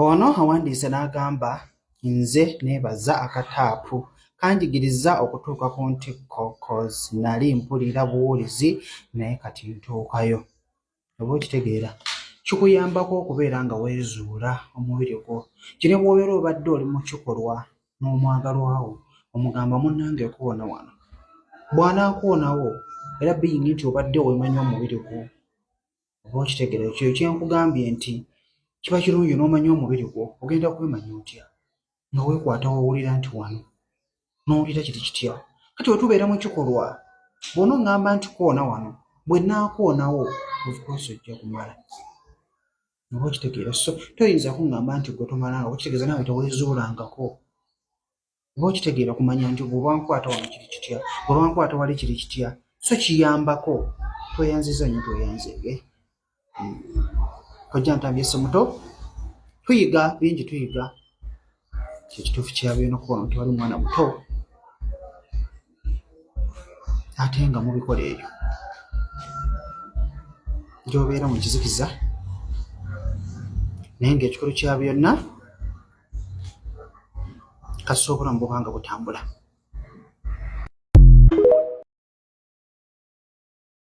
Ono awandiise n'agamba nze neebaza akataapu kanjigiriza okutuuka ku ntikko cause nali mpulira buwulizi naye kati ntuukayo. Oba okitegeera kikuyambako okubeera nga weezuula omubiri gwo. Kino bw'obeera obadde oli mu kikolwa n'omwagalwawo omugamba munnange kuwona wano, bw'anaakuwonawo era biyingi nti obadde weemanya omubiri gwo. Oba okitegeera ekyo kyenkugambye nti kiba kirungi n'omanya omubiri gwo. Ogenda kwemanya otya nga weekwata wowulira nti wano n'owulira kiri kitya? Kati we tubeera mu kikolwa bw'onoŋŋamba nti kuwona wano, bwe nnaakuwonawo of course ojja kumala. Oba okitegeera so toyinza kuŋŋamba nti gwe tomalanga, okitegeeza naawe teweezuulangako. Oba okitegeera kumanya nti bw'oba nkwata wano kiri kitya, bw'oba nkwata wali kiri kitya, so kiyambako. Tweyanziza nnyo tweyanzege. Kojja ntambye Ssemuto, tuyiga bingi, tuyiga ekituufu kyabyo n'okubona nti wali mwana muto ate nga mubikola ebyo gy'obeera mu kizikiza, naye ng'ekikulu kya byonna kasita obulamu buba nga butambula.